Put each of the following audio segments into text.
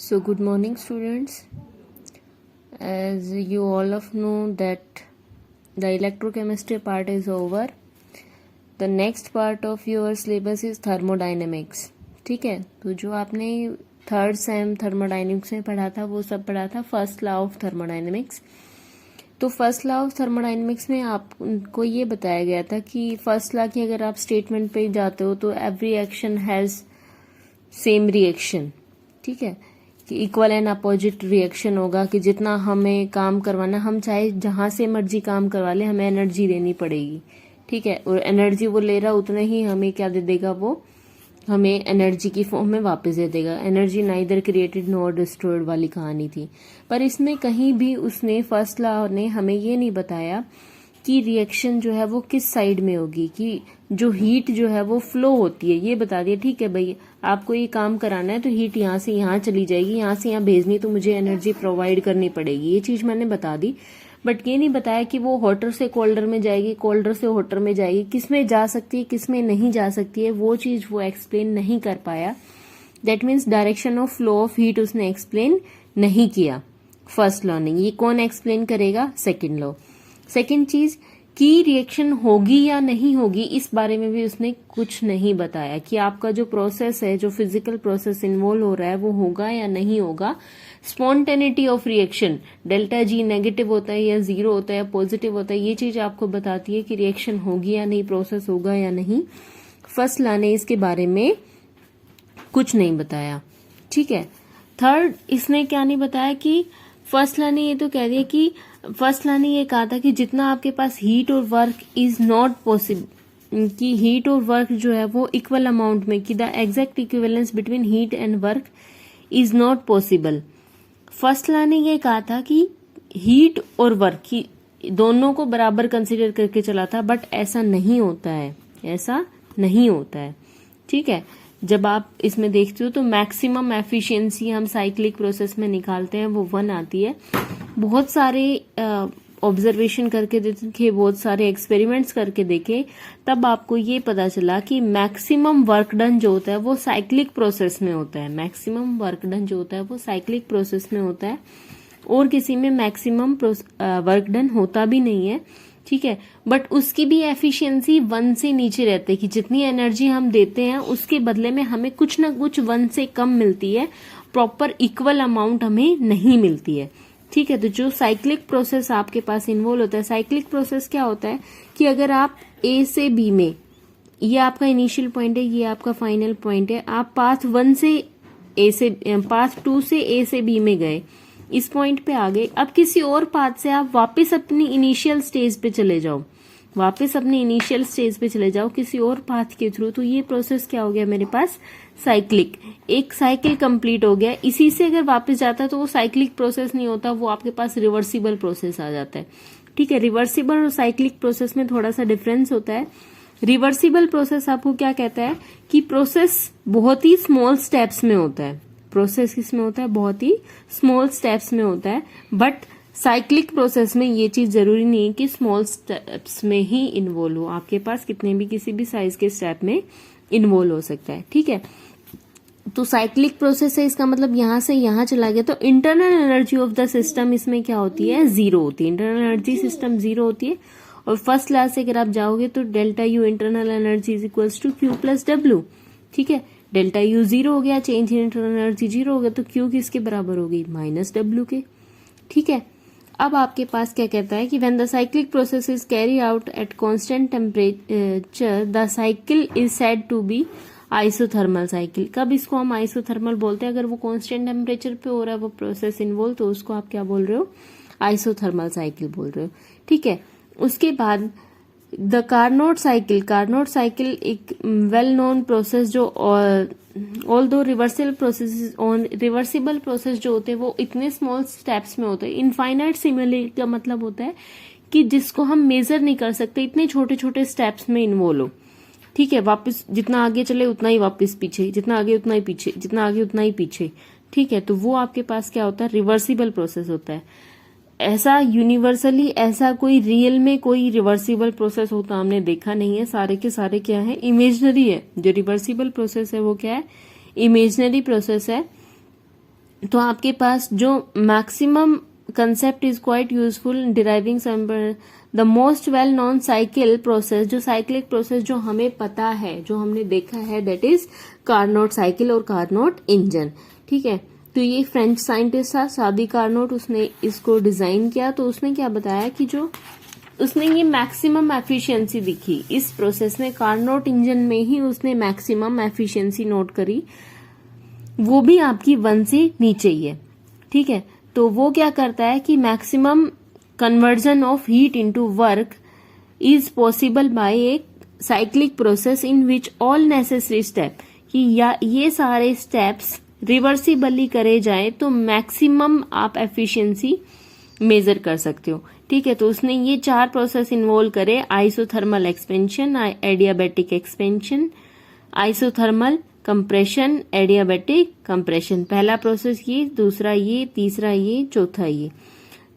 So good morning students. As you all of know that the electrochemistry part is over. The next part of your syllabus is thermodynamics. ठीक है, तो जो आपने third same thermodynamics में पढ़ा था वो सब पढ़ा था फर्स्ट लॉ ऑफ थर्मोडाइनमिक्स। तो फर्स्ट लॉ ऑफ थर्मोडाइनमिक्स में आपको ये बताया गया था कि फर्स्ट लॉ की अगर आप स्टेटमेंट पे जाते हो तो every action has same reaction. ठीक है, कि इक्वल एंड अपोजिट रिएक्शन होगा कि जितना हमें काम करवाना, हम चाहे जहां से मर्जी काम करवा ले, हमें एनर्जी देनी पड़ेगी। ठीक है, और एनर्जी वो ले रहा उतना ही हमें क्या दे देगा, वो हमें एनर्जी की फॉर्म में वापस दे देगा। Energy neither created nor destroyed वाली कहानी थी। पर इसमें कहीं भी उसने फर्स्ट लॉ ने हमें ये नहीं बताया कि रिएक्शन जो है वो किस साइड में होगी, कि जो हीट जो है वो फ्लो होती है। ये बता दिया, ठीक है भाई आपको ये काम कराना है तो हीट यहाँ से यहाँ चली जाएगी, यहाँ से यहाँ भेजनी तो मुझे एनर्जी प्रोवाइड करनी पड़ेगी। ये चीज मैंने बता दी, बट ये नहीं बताया कि वो हॉटर से कोल्डर में जाएगी, कोल्डर से हॉटर में जाएगी, किस में जा सकती है किस में नहीं जा सकती है, वो चीज वो एक्सप्लेन नहीं कर पाया। That means direction of flow of heat उसने एक्सप्लेन नहीं किया फर्स्ट लॉ ने। ये कौन एक्सप्लेन करेगा, सेकेंड लॉ। सेकेंड चीज की रिएक्शन होगी या नहीं होगी, इस बारे में भी उसने कुछ नहीं बताया कि आपका जो प्रोसेस है, जो फिजिकल प्रोसेस इन्वॉल्व हो रहा है वो होगा या नहीं होगा। Spontaneity of reaction, delta G negative होता है या जीरो होता है या पॉजिटिव होता है, ये चीज आपको बताती है कि रिएक्शन होगी या नहीं, प्रोसेस होगा या नहीं। फर्स्ट लॉ ने इसके बारे में कुछ नहीं बताया। ठीक है, थर्ड इसने क्या नहीं बताया कि फर्स्ट लॉ ने ये तो कह दिया कि फर्स्ट लॉ ने ये कहा था कि जितना आपके पास हीट और वर्क इज नॉट पॉसिबल, कि हीट और वर्क जो है वो इक्वल अमाउंट में, कि the exact equivalence between heat and work is not possible. First law ने ये कहा था कि हीट और वर्क की दोनों को बराबर कंसीडर करके चला था, बट ऐसा नहीं होता है, ऐसा नहीं होता है। ठीक है, जब आप इसमें देखते हो तो मैक्सिमम एफिशिएंसी हम साइक्लिक प्रोसेस में निकालते हैं वो 1 आती है। बहुत सारे ऑब्जर्वेशन करके देखे, बहुत सारे एक्सपेरिमेंट्स करके देखे, तब आपको ये पता चला कि मैक्सिमम वर्क डन जो होता है वो साइक्लिक प्रोसेस में होता है। मैक्सिमम वर्क डन जो होता है वो साइक्लिक प्रोसेस में होता है, और किसी में मैक्सिमम वर्क डन होता भी नहीं है। ठीक है, बट उसकी भी एफिशिएंसी 1 से नीचे रहती है, कि जितनी एनर्जी हम देते हैं उसके बदले में हमें कुछ ना कुछ 1 से कम मिलती है, प्रॉपर इक्वल अमाउंट हमें नहीं मिलती है। ठीक है, तो जो साइक्लिक प्रोसेस आपके पास इन्वॉल्व होता है, साइक्लिक प्रोसेस क्या होता है कि अगर आप ए से बी में, ये आपका इनिशियल पॉइंट है, ये आपका फाइनल पॉइंट है, आप पाथ 1 से ए से, पाथ 2 से ए से बी में गए, इस पॉइंट पे आ गए, अब किसी और पाथ से आप वापस अपनी इनिशियल स्टेज पे चले जाओ, वापस अपनी इनिशियल स्टेज पे चले जाओ किसी और पाथ के थ्रू, तो ये प्रोसेस क्या हो गया मेरे पास, साइक्लिक। एक साइकिल कंप्लीट हो गया। इसी से अगर वापस जाता है तो वो साइक्लिक प्रोसेस नहीं होता, वो आपके पास रिवर्सिबल प्रोसेस आ जाता है। ठीक है, रिवर्सिबल और साइक्लिक प्रोसेस में थोड़ा सा डिफरेंस होता है। रिवर्सिबल प्रोसेस आपको क्या कहता है कि प्रोसेस बहुत ही स्मॉल स्टेप्स में होता है, प्रोसेस किसमें होता है, बहुत ही स्मॉल स्टेप्स में होता है। बट साइक्लिक प्रोसेस में ये चीज जरूरी नहीं है कि स्मॉल स्टेप्स में ही इन्वॉल्व हो, आपके पास कितने भी किसी भी साइज के स्टेप में इन्वॉल्व हो सकता है। ठीक है, तो साइक्लिक प्रोसेस है, इसका मतलब यहां से यहां चला गया, तो internal energy of the system इसमें क्या होती है, 0 होती है। इंटरनल एनर्जी सिस्टम 0 होती है। और फर्स्ट लॉ से अगर आप जाओगे तो delta U internal energy is equals to Q plus W. ठीक है, डेल्टा यू 0 हो गया, चेंज इन इंटरनल एनर्जी 0 हो गया, तो क्यू किसके बराबर होगी, माइनस डब्ल्यू के। ठीक है, अब आपके पास क्या कहता है कि when the cyclic process is carry out at constant temperature the cycle is said to be isothermal cycle. कब इसको हम आइसोथर्मल बोलते हैं, अगर वो कांस्टेंट टेम्परेचर पे हो रहा है वो प्रोसेस इन्वॉल्व, तो उसको आप क्या बोल रहे हो, आइसोथर्मल साइकिल बोल रहे हो। ठीक है, उसके बाद the Carnot cycle. Carnot cycle एक वेल नोन प्रोसेस जो ऑल्दो रिवर्सिबल प्रोसेस जो होते हैं वो इतने स्मॉल स्टेप्स में होते हैं। इनफाइनाइट सिमिलरिटी का मतलब होता है कि जिसको हम मेजर नहीं कर सकते, इतने छोटे छोटे स्टेप्स में इन्वॉल्व हो। ठीक है, वापस जितना आगे चले उतना ही वापस पीछे, जितना आगे उतना ही पीछे, जितना आगे उतना ही पीछे। ठीक है, तो वो आपके पास क्या होता है, रिवर्सिबल प्रोसेस होता है। ऐसा यूनिवर्सली ऐसा कोई रियल में कोई रिवर्सिबल प्रोसेस होता हमने देखा नहीं है, सारे के सारे क्या है, इमेजनरी है। जो रिवर्सिबल प्रोसेस है वो क्या है, इमेजनरी प्रोसेस है। तो आपके पास जो maximum concept is quite useful in deriving the most well known cycle process, जो साइक्लिक प्रोसेस जो हमें पता है, जो हमने देखा है, दैट इज कार्नोट साइकिल और कार्नोट इंजन। ठीक है, तो ये फ्रेंच साइंटिस्ट था सादी कार्नोट, उसने इसको डिजाइन किया। तो उसने क्या बताया कि जो उसने ये मैक्सिमम एफिशिएंसी दिखी इस प्रोसेस में, कार्नोट इंजन में ही उसने मैक्सिमम एफिशिएंसी नोट करी, वो भी आपकी 1 से नीचे ही है। ठीक है, तो वो क्या करता है कि maximum conversion of heat into work is possible by a cyclic process in which all necessary step, कि या ये सारे स्टेप्स रिवर्सिबली करे जाए तो मैक्सिमम आप एफिशिएंसी मेजर कर सकते हो। ठीक है, तो उसने ये 4 प्रोसेस इन्वॉल्व करे, isothermal expansion, adiabatic expansion, isothermal compression, adiabatic compression. पहला प्रोसेस ये, दूसरा ये, तीसरा ये, चौथा ये,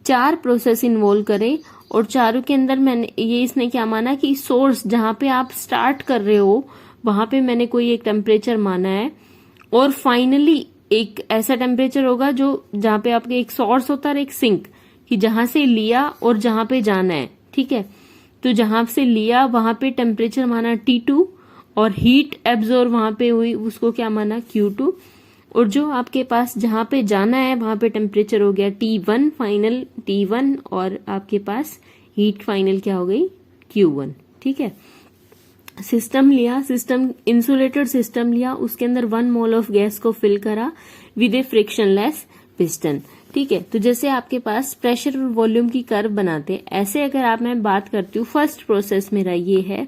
4 प्रोसेस इन्वॉल्व करे। और चारों के अंदर मैंने ये इसने क्या माना कि सोर्स जहां पे आप स्टार्ट कर रहे हो वहां पे मैंने कोई एक टेम्परेचर माना है, और फाइनली एक ऐसा टेम्परेचर होगा जो जहां पे आपके एक सोर्स होता है और एक सिंक, कि जहां से लिया और जहां पे जाना है। ठीक है, तो जहां से लिया वहां पे टेम्परेचर माना T2 और हीट एब्जॉर्ब वहां पे हुई उसको क्या माना Q2, और जो आपके पास जहां पे जाना है वहां पे टेम्परेचर हो गया T1 फाइनल T1, और आपके पास हीट फाइनल क्या हो गई Q1। ठीक है, सिस्टम लिया, सिस्टम इंसुलेटेड सिस्टम लिया, उसके अंदर 1 मोल ऑफ गैस को फिल करा विद ए फ्रिक्शनलेस पिस्टन। ठीक है, तो जैसे आपके पास प्रेशर और वॉल्यूम की कर्व बनाते, ऐसे अगर आप मैं बात करती हूँ, फर्स्ट प्रोसेस मेरा ये है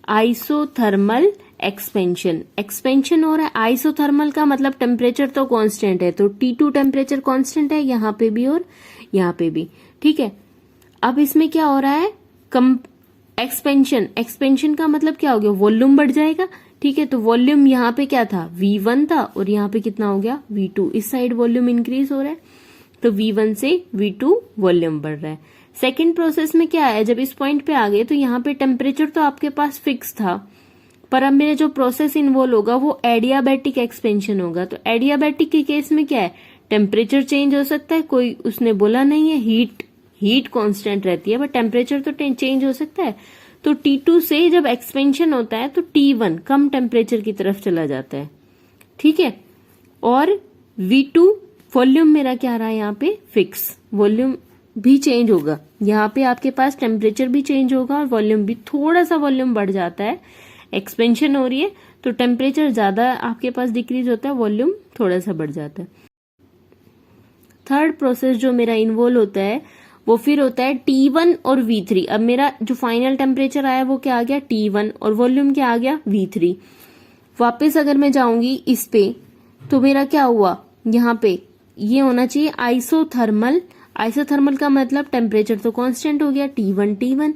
आइसोथर्मल एक्सपेंशन। एक्सपेंशन हो रहा है, आइसोथर्मल का मतलब टेम्परेचर तो कांस्टेंट है, तो T2 टेम्परेचर कांस्टेंट है यहाँ पे भी और यहाँ पे भी। ठीक है, अब इसमें क्या हो रहा है, एक्सपेंशन, एक्सपेंशन का मतलब क्या हो गया, वॉल्यूम बढ़ जाएगा। ठीक है, तो वॉल्यूम यहाँ पे क्या था V1 था, और यहाँ पे कितना हो गया V2, इस साइड वॉल्यूम इंक्रीज हो रहा है, तो V1 से V2 वॉल्यूम बढ़ रहा है। सेकेंड प्रोसेस में क्या है, जब इस पॉइंट पे आ गए तो यहाँ पे टेम्परेचर तो आपके पास फिक्स था, पर अब मेरे जो प्रोसेस इन्वॉल्व होगा वो एडियाबैटिक एक्सपेंशन होगा। तो एडियाबैटिक के केस में क्या है, टेम्परेचर चेंज हो सकता है, कोई उसने बोला नहीं है, हीट कांस्टेंट रहती है, बट टेम्परेचर तो चेंज हो सकता है। तो T2 से जब एक्सपेंशन होता है तो T1 कम टेम्परेचर की तरफ चला जाता है। ठीक है, और V2 वॉल्यूम मेरा क्या रहा है यहाँ पे फिक्स, वॉल्यूम भी चेंज होगा, यहाँ पे आपके पास टेम्परेचर भी चेंज होगा और वॉल्यूम भी, थोड़ा सा वॉल्यूम बढ़ जाता है, एक्सपेंशन हो रही है तो टेम्परेचर ज्यादा आपके पास डिक्रीज होता है, वॉल्यूम थोड़ा सा बढ़ जाता है। थर्ड प्रोसेस जो मेरा इन्वॉल्व होता है वो फिर होता है T1 और V3। अब मेरा जो फाइनल टेम्परेचर आया वो क्या आ गया T1, और वॉल्यूम क्या आ गया V3। वापस अगर मैं जाऊंगी इस पे तो मेरा क्या हुआ, यहाँ पे ये होना चाहिए आइसोथर्मल। आइसोथर्मल का मतलब टेम्परेचर तो कांस्टेंट हो गया T1,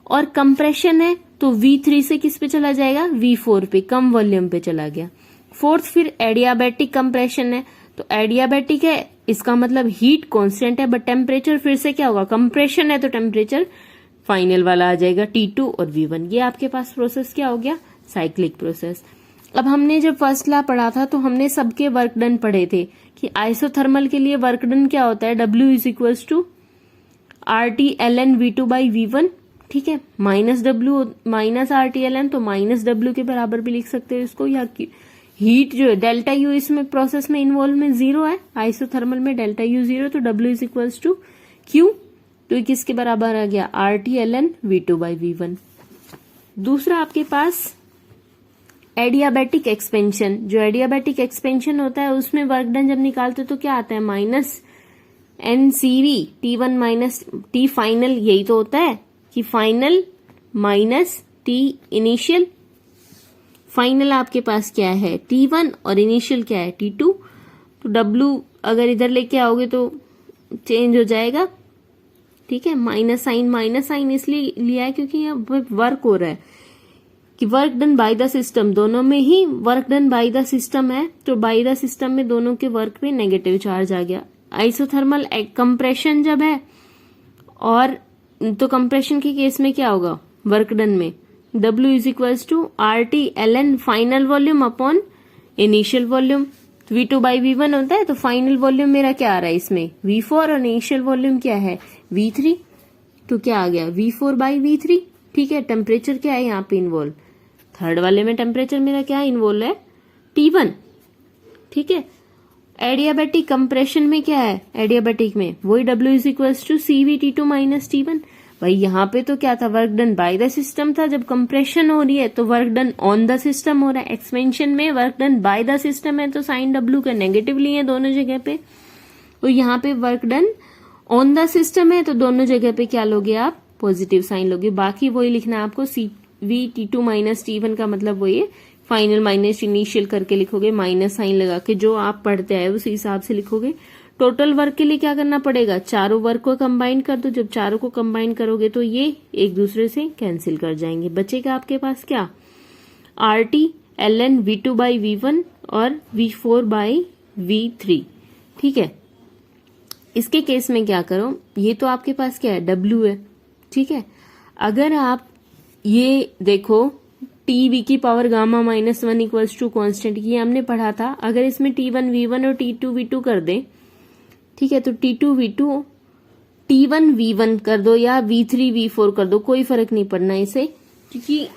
और कंप्रेशन है तो V3 से किस पे चला जाएगा, V4 पे, कम वॉल्यूम पे चला गया। फोर्थ फिर एडियाबैटिक कंप्रेशन है, तो एडियाबैटिक है इसका मतलब हीट कांस्टेंट है, बट टेम्परेचर फिर से क्या होगा, कंप्रेशन है तो टेम्परेचर फाइनल वाला आ जाएगा T2 और V1। ये आपके पास प्रोसेस क्या हो गया, साइक्लिक प्रोसेस। अब हमने जब फर्स्ट लॉ पढ़ा था तो हमने सबके वर्क डन पढ़े थे कि आइसोथर्मल के लिए वर्क डन क्या होता है, W is equals to RT ln V2 by V1। ठीक है, माइनस RT ln, तो माइनस W के बराबर भी लिख सकते हो इसको, या हीट जो है डेल्टा U इसमें प्रोसेस में इन्वॉल्व में 0 है, आइसोथर्मल में डेल्टा U 0, तो W is equals to Q, तो किसके बराबर आ गया RT ln V2 by V1। दूसरा आपके पास एडियाबैटिक एक्सपेंशन। जो एडियाबैटिक एक्सपेंशन होता है उसमें वर्क डन जब निकालते तो क्या आता है, minus NCV T1 minus T final, यही तो होता है कि final minus T initial. Final आपके पास क्या है T1 और इनिशियल क्या है T2, तो W अगर इधर लेके आओगे तो चेंज हो जाएगा। ठीक है, माइनस साइन इसलिए लिया है क्योंकि यहाँ वर्क हो रहा है कि work done by the system, दोनों में ही work done by the system है, तो बाय द सिस्टम में दोनों के वर्क पे नेगेटिव चार्ज आ गया। आइसोथर्मल कंप्रेशन जब है, और तो कंप्रेशन के केस में क्या होगा वर्क डन में, W is equals to RT ln final volume upon initial volume. तो V2/V1 होता है, तो फाइनल वॉल्यूम मेरा क्या आ रहा है इसमें V4 और इनिशियल वॉल्यूम क्या है V3, तो क्या आ गया V4/V3। ठीक है, टेम्परेचर क्या है यहाँ पे इन्वॉल्व, थर्ड वाले में टेम्परेचर मेरा क्या इन्वॉल्व है T1। ठीक है, एडियाबैटिक कंप्रेशन में क्या है, एडियाबैटिक में वही W is equals to CV/T2 minus T1। भाई यहाँ पे तो क्या था, work done by the system था, जब कंप्रेशन हो रही है तो work done on the system हो रहा है। एक्सपेंशन में work done by the system है, तो साइन W का नेगेटिव लिए दोनों जगह पे, और यहाँ पे work done on the system है, तो दोनों जगह पे क्या लोगे आप, पॉजिटिव साइन लोगे। बाकी वही लिखना है आपको, CV/T2 माइनस T1 का मतलब वही है, फाइनल माइनस इनिशियल करके लिखोगे, माइनस साइन लगा के जो आप पढ़ते आए उसी हिसाब से लिखोगे। टोटल वर्क के लिए क्या करना पड़ेगा, चारों वर्क को कंबाइन कर दो। जब चारों को कंबाइन करोगे तो ये एक दूसरे से कैंसिल कर जाएंगे, बचेगा आपके पास क्या RT ln V2/V1 और V4/V3। ठीक है, इसके केस में क्या करो, ये तो आपके पास क्या है W है। ठीक है, अगर आप ये देखो TV की power gamma -1 equals to constant, ये हमने पढ़ा था। अगर इसमें T1V1 और T2V2 कर दे, ठीक है, तो T2V2 T1V1 कर दो या V3V4 कर दो, कोई फर्क नहीं पड़ना इसे, क्योंकि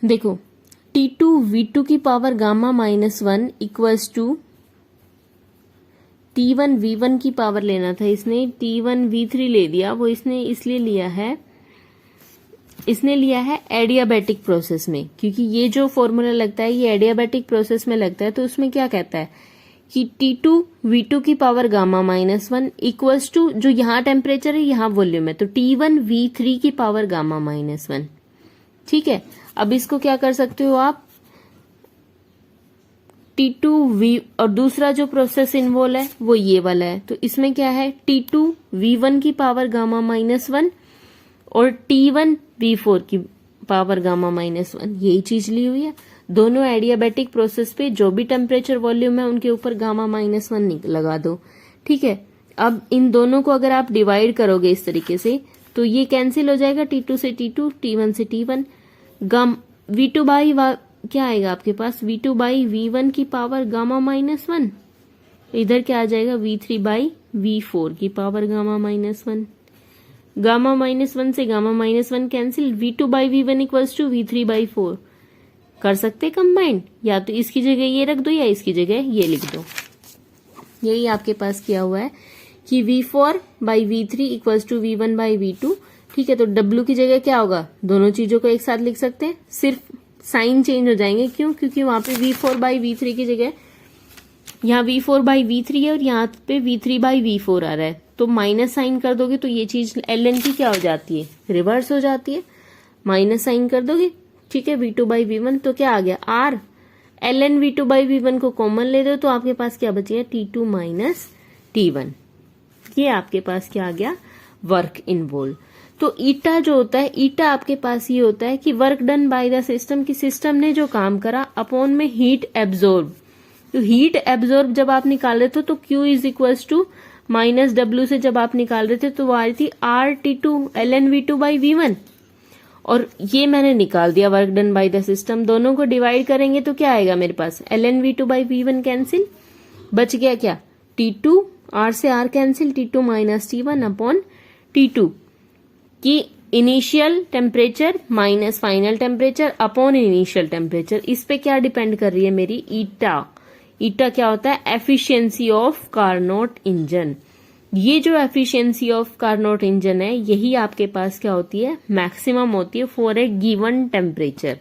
देखो T2V2 की power gamma -1 equals to T1V1 की पावर लेना था, इसने T1V3 ले दिया। वो इसने इसलिए लिया है एडियाबैटिक प्रोसेस में, क्योंकि ये जो फॉर्मूला लगता है ये एडियाबैटिक प्रोसेस में लगता है। तो उसमें क्या कहता है कि T2V2 की पावर गामा -1 इक्वल्स टू, जो यहाँ टेम्परेचर है यहाँ वॉल्यूम है, तो T1V3 की पावर गामा -1। ठीक है, अब इसको क्या कर सकते हो आप, T2V और दूसरा जो प्रोसेस इन्वॉल्व है वो ये वाला है, तो इसमें क्या है T2V1 की पावर गामा -1 और T1V4 की पावर गामा -1, यही चीज ली हुई है। दोनों एडियाबैटिक प्रोसेस पे जो भी टेम्परेचर वॉल्यूम है उनके ऊपर गामा -1 लगा दो। ठीक है, अब इन दोनों को अगर आप डिवाइड करोगे इस तरीके से तो ये कैंसिल हो जाएगा, T2 से T2, T1 से T1, V2 क्या आएगा आपके पास, V2/V1 की पावर गामा -1, इधर क्या आ जाएगा V3/V4 की पावर गामा -1। गामा -1 से gamma -1 cancel, V2/V1 equals to V3/4 कर सकते कंबाइन, या तो इसकी जगह ये रख दो या इसकी जगह ये लिख दो। यही आपके पास किया हुआ है कि V4/V3 इक्वल्स टू V1/V2। ठीक है, तो W की जगह क्या होगा, दोनों चीजों को एक साथ लिख सकते हैं, सिर्फ साइन चेंज हो जाएंगे। क्यों, क्योंकि वहां पे V4/V3 की जगह यहाँ V4/V3 है और यहाँ पे V3/V4 आ रहा है, तो माइनस साइन कर दोगे तो ये चीज ln की क्या हो जाती है, रिवर्स हो जाती है, माइनस साइन कर दोगे। ठीक है, V2/V1 तो क्या आ गया R ln V2/V1 को कॉमन ले दो तो आपके पास क्या बचेगा T2 माइनस T1। ये आपके पास क्या आ गया, वर्क इन्वॉल्व। तो ईटा जो होता है, ईटा आपके पास ये होता है कि work done by the system, की सिस्टम ने जो काम करा अपॉन में हीट एब्जॉर्ब। तो हीट एब्जॉर्ब जब आप निकाल रहे थे तो Q is equals to -W से जब आप निकाल रहे थे तो वो आ रही थी RT2 ln V2/V1, और ये मैंने निकाल दिया work done by the system. दोनों को डिवाइड करेंगे तो क्या आएगा मेरे पास, ln V2/V1 कैंसिल, बच गया क्या T2, R से R cancel, T2 minus T1 upon T2 की initial temperature minus final temperature upon initial temperature. इस पे क्या डिपेंड कर रही है मेरी ईटा। ईटा क्या होता है, एफिशिएंसी ऑफ कार्नोट इंजन। ये जो एफिशिएंसी ऑफ कार्नोट इंजन है यही आपके पास क्या होती है, मैक्सिमम होती है फॉर ए गिवन टेम्परेचर।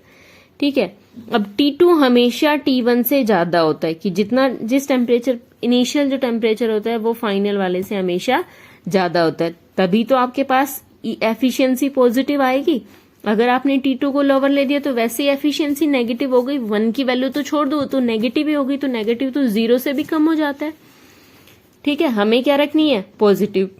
ठीक है, अब T2 हमेशा T1 से ज्यादा होता है, कि जिस टेम्परेचर इनिशियल जो टेम्परेचर होता है वो फाइनल वाले से हमेशा ज्यादा होता है, तभी तो आपके पास एफिशिएंसी पॉजिटिव आएगी। अगर आपने T2 को लोअर ले दिया तो वैसे ही एफिशिएंसी नेगेटिव हो गई, 1 की वैल्यू तो छोड़ दो तो नेगेटिव ही होगी, तो नेगेटिव तो 0 से भी कम हो जाता है। ठीक है, हमें क्या रखनी है, पॉजिटिव,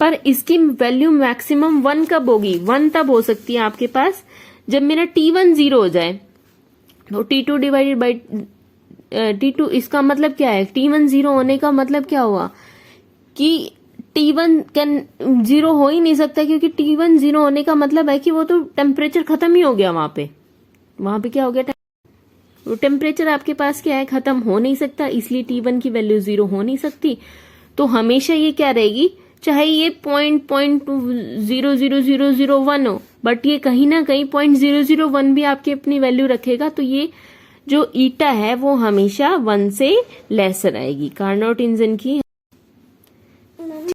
पर इसकी वैल्यू मैक्सिमम 1 कब होगी, 1 तब हो सकती है आपके पास जब मेरा T1 0 हो जाए। तो T2 डिवाइडेड बाई T2, इसका मतलब क्या है, T1 0 होने का मतलब क्या हुआ कि T1 कैन 0 हो ही नहीं सकता, क्योंकि T1 0 होने का मतलब है कि वो तो टेम्परेचर खत्म ही हो गया वहां पे क्या हो गया, तो टेम्परेचर आपके पास क्या है, खत्म हो नहीं सकता, इसलिए T1 की वैल्यू 0 हो नहीं सकती। तो हमेशा ये क्या रहेगी, चाहे ये 0.00001 हो, बट ये कहीं ना कहीं 0.001 भी आपकी अपनी वैल्यू रखेगा, तो ये जो ईटा है वो हमेशा 1 से लेसर आएगी। कार्नोट इंजन की